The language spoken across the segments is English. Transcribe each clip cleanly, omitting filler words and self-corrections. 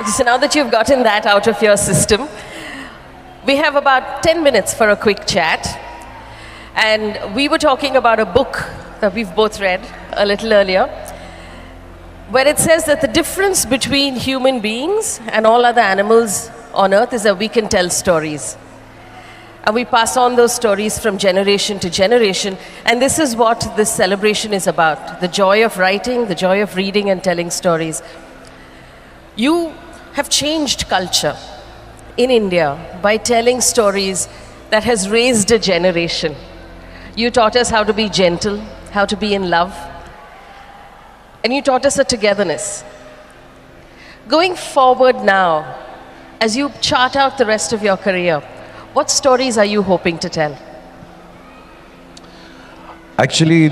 Okay, so now that you've gotten that out of your system, we have about 10 minutes for a quick chat. And we were talking about a book that we've both read a little earlier, where it says that the difference between human beings and all other animals on earth is that we can tell stories. And we pass on those stories from generation to generation. And this is what this celebration is about, the joy of writing, the joy of reading and telling stories. You have changed culture in India by telling stories that has raised a generation. You taught us how to be gentle, how to be in love, and you taught us a togetherness. Going forward now, as you chart out the rest of your career, what stories are you hoping to tell? Actually,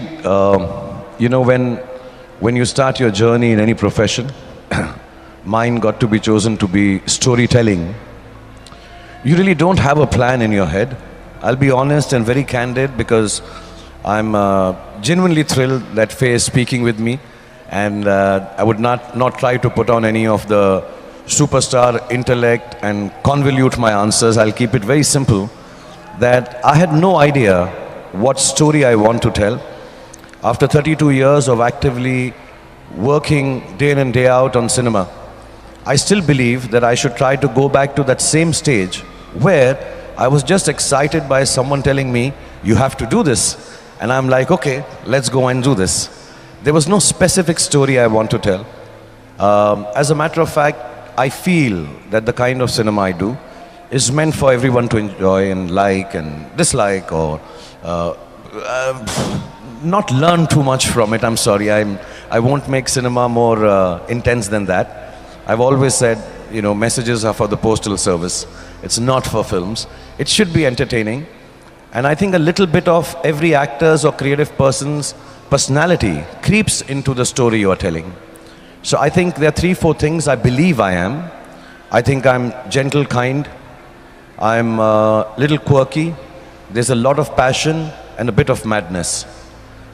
when you start your journey in any profession, mine got to be chosen to be storytelling. You really don't have a plan in your head. I'll be honest and very candid because I'm genuinely thrilled that Faye is speaking with me, and I would not try to put on any of the superstar intellect and convolute my answers. I'll keep it very simple, that I had no idea what story I want to tell. After 32 years of actively working day in and day out on cinema, I still believe that I should try to go back to that same stage where I was just excited by someone telling me, you have to do this. And I'm like, okay, let's go and do this. There was no specific story I want to tell. As a matter of fact, I feel that the kind of cinema I do is meant for everyone to enjoy and like and dislike, or not learn too much from it. I'm sorry, I won't make cinema more intense than that. I've always said, messages are for the postal service. It's not for films. It should be entertaining. And I think a little bit of every actor's or creative person's personality creeps into the story you are telling. So I think there are 3-4 things I believe I am. I think I'm gentle, kind. I'm a little quirky. There's a lot of passion and a bit of madness.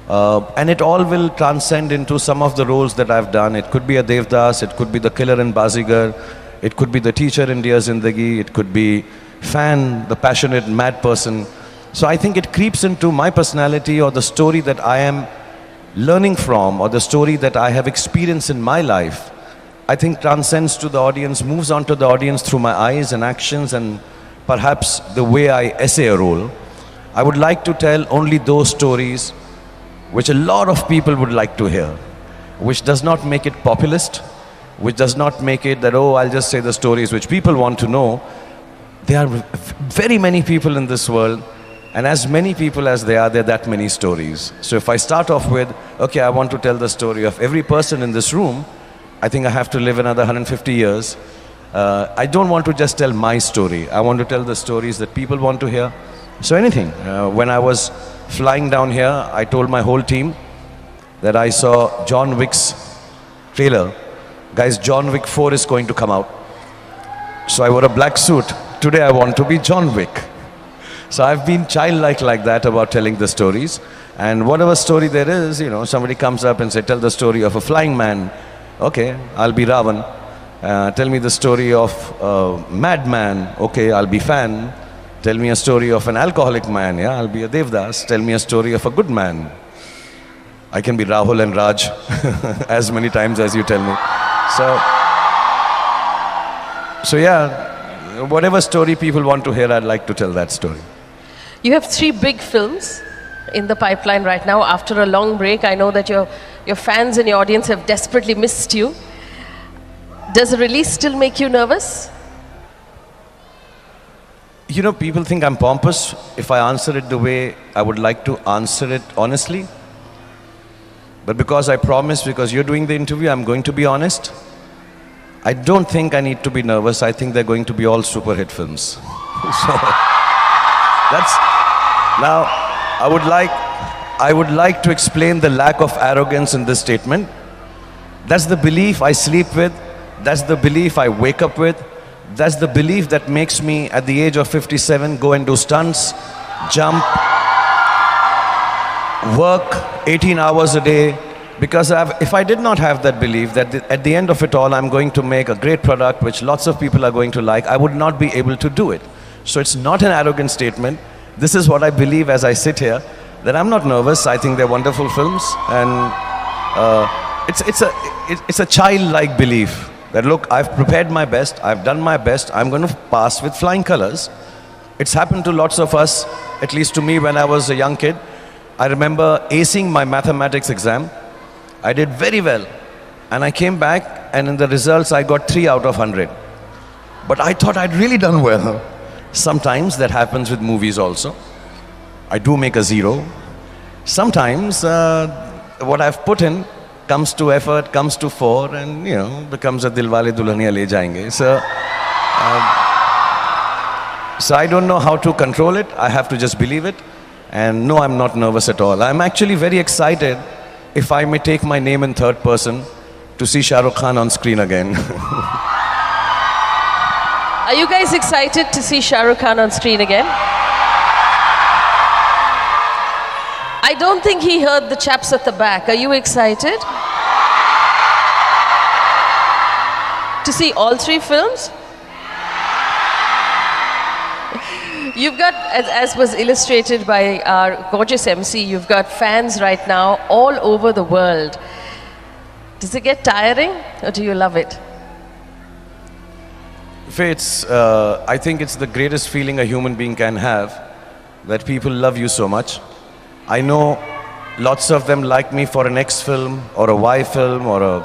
And it all will transcend into some of the roles that I've done. It could be a Devdas, it could be the killer in Bazigar, it could be the teacher in Dear Zindagi, it could be fan, the passionate mad person. So I think it creeps into my personality, or the story that I am learning from, or the story that I have experienced in my life. I think transcends to the audience, moves on to the audience through my eyes and actions and perhaps the way I essay a role. I would like to tell only those stories which a lot of people would like to hear, which does not make it populist, which does not make it that, oh, I'll just say the stories which people want to know. There are very many people in this world, and as many people as there are that many stories. So if I start off with, okay, I want to tell the story of every person in this room, I think I have to live another 150 years. I don't want to just tell my story. I want to tell the stories that people want to hear. So anything. When I was flying down here, I told my whole team that I saw John Wick's trailer. Guys, John Wick 4 is going to come out. So I wore a black suit. Today I want to be John Wick. So I've been childlike like that about telling the stories. And whatever story there is, somebody comes up and say, tell the story of a flying man. Okay, I'll be Ravan. Tell me the story of a madman. Okay, I'll be fan. Tell me a story of an alcoholic man. Yeah, I'll be a Devdas. Tell me a story of a good man. I can be Rahul and Raj as many times as you tell me. So yeah, whatever story people want to hear, I'd like to tell that story. You have 3 big films in the pipeline right now. After a long break, I know that your fans and your audience have desperately missed you. Does the release still make you nervous? People think I'm pompous if I answer it the way I would like to answer it honestly. But because I promised, because you're doing the interview, I'm going to be honest. I don't think I need to be nervous. I think they're going to be all super hit films. So that's... Now, I would like to explain the lack of arrogance in this statement. That's the belief I sleep with. That's the belief I wake up with. That's the belief that makes me, at the age of 57, go and do stunts, jump, work 18 hours a day, Because if I did not have that belief that at the end of it all, I'm going to make a great product which lots of people are going to like, I would not be able to do it. So it's not an arrogant statement. This is what I believe as I sit here, that I'm not nervous. I think they're wonderful films. And it's a childlike belief that, look, I've prepared my best, I've done my best, I'm going to pass with flying colors. It's happened to lots of us, at least to me when I was a young kid. I remember acing my mathematics exam. I did very well, and I came back, and in the results I got 3 out of 100. But I thought I'd really done well. Sometimes that happens with movies also. I do make a 0. Sometimes what I've put in comes to effort, comes to fore, and becomes a Dilwale Dulhaniya Le Jayenge. So I don't know how to control it. I have to just believe it. And no, I'm not nervous at all. I'm actually very excited, if I may take my name in third person, to see Shah Rukh Khan on screen again. Are you guys excited to see Shah Rukh Khan on screen again? I don't think he heard the chaps at the back. Are you excited? To see all 3 films? You've got, as was illustrated by our gorgeous MC, you've got fans right now all over the world. Does it get tiring, or do you love it? Faye, I think it's the greatest feeling a human being can have, that people love you so much. I know lots of them like me for an X film, or a Y film, or a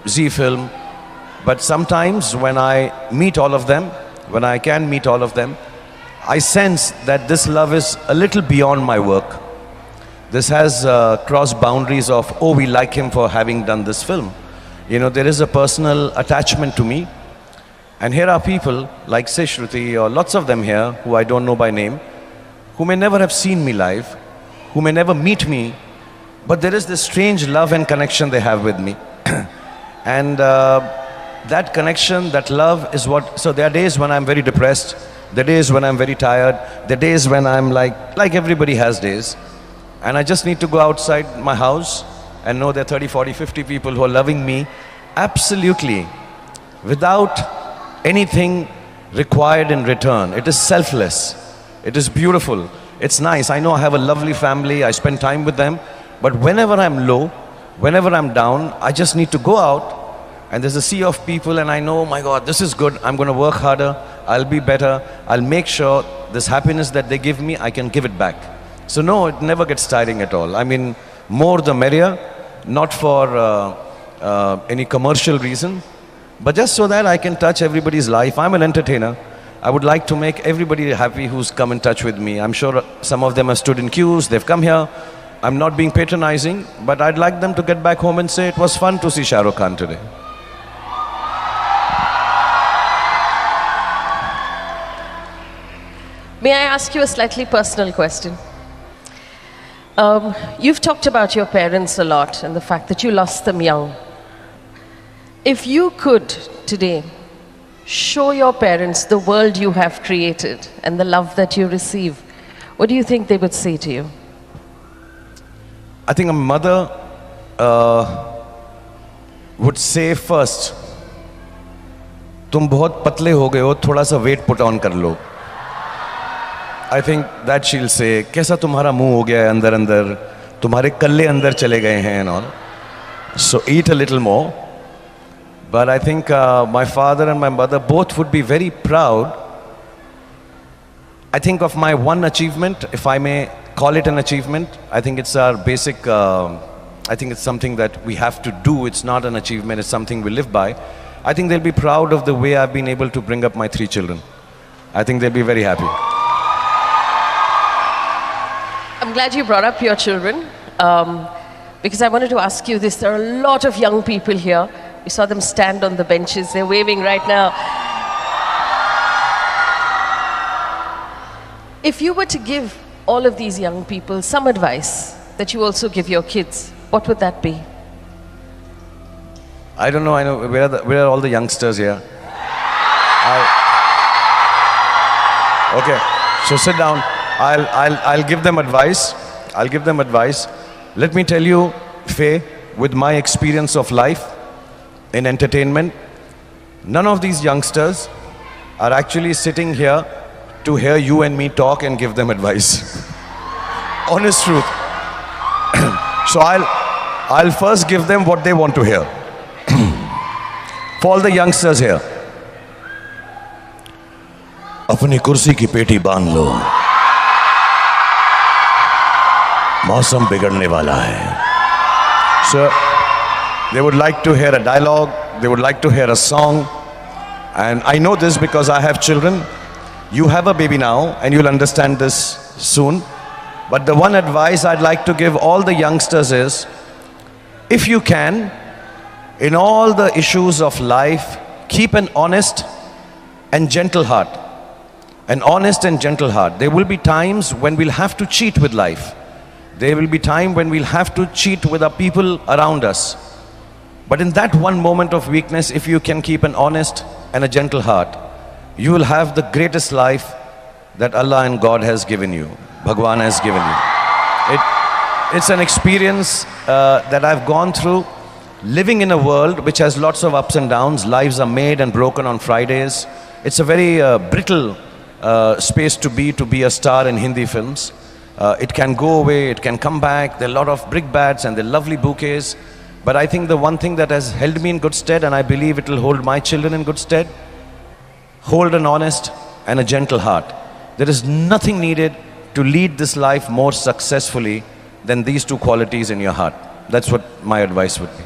Z film. But sometimes when I meet all of them, when I can meet all of them, I sense that this love is a little beyond my work. This has crossed boundaries of, oh, we like him for having done this film. There is a personal attachment to me. And here are people like say Shruti, or lots of them here who I don't know by name, who may never have seen me live, who may never meet me, but there is this strange love and connection they have with me. And that connection, that love is what, so there are days when I'm very depressed, there are days when I'm very tired, there are days when I'm like everybody has days. And I just need to go outside my house and know there are 30, 40, 50 people who are loving me absolutely, without anything required in return. It is selfless. It is beautiful. It's nice. I know I have a lovely family. I spend time with them. But whenever I'm low, whenever I'm down, I just need to go out, and there's a sea of people, and I know, oh my God, this is good. I'm going to work harder. I'll be better. I'll make sure this happiness that they give me, I can give it back. So no, it never gets tiring at all. I mean, more the merrier, not for any commercial reason, but just so that I can touch everybody's life. I'm an entertainer. I would like to make everybody happy who's come in touch with me. I'm sure some of them have stood in queues, they've come here. I'm not being patronizing, but I'd like them to get back home and say, it was fun to see Shah Rukh Khan today. May I ask you a slightly personal question? You've talked about your parents a lot and the fact that you lost them young. If you could today show your parents the world you have created and the love that you receive, what do you think they would say to you? I think a mother would say first, तुम बहुत पतले हो गए हो, थोड़ा सा weight put on कर लो. I think that she'll say, कैसा तुम्हारा मुंह हो गया है अंदर अंदर, तुम्हारे कल्ले अंदर चले गए हैं and all. So eat a little more. But I think my father and my mother both would be very proud. I think of my one achievement, if I may call it an achievement. I think it's our basic, I think it's something that we have to do. It's not an achievement, it's something we live by. I think they'll be proud of the way I've been able to bring up my 3 children. I think they'll be very happy. I'm glad you brought up your children, because I wanted to ask you this. There are a lot of young people here. We saw them stand on the benches. They're waving right now. If you were to give all of these young people some advice that you also give your kids, what would that be? I don't know. I know where are all the youngsters here? Okay, so sit down. I'll give them advice. I'll give them advice. Let me tell you, Faye, with my experience of life in entertainment, none of these youngsters are actually sitting here to hear you and me talk and give them advice. Honest truth. So I'll first give them what they want to hear. For all the youngsters here, अपनी कुर्सी की पेटी बांध लो, मौसम बिगड़ने वाला है. So they would like to hear a dialogue, they would like to hear a song, and I know this because I have children. You have a baby now and you'll understand this soon. But the one advice I'd like to give all the youngsters is, if you can, in all the issues of life, keep an honest and gentle heart. An honest and gentle heart. There will be times when we'll have to cheat with life. There will be time when we'll have to cheat with our people around us. But in that one moment of weakness, if you can keep an honest and a gentle heart, you will have the greatest life that Allah and God has given you. Bhagwan has given you. It's an experience that I've gone through, living in a world which has lots of ups and downs. Lives are made and broken on Fridays. It's a very brittle space to be a star in Hindi films. It can go away, it can come back. There are a lot of brickbats and there are lovely bouquets. But I think the one thing that has held me in good stead, and I believe it will hold my children in good stead, hold an honest and a gentle heart. There is nothing needed to lead this life more successfully than these two qualities in your heart. That's what my advice would be.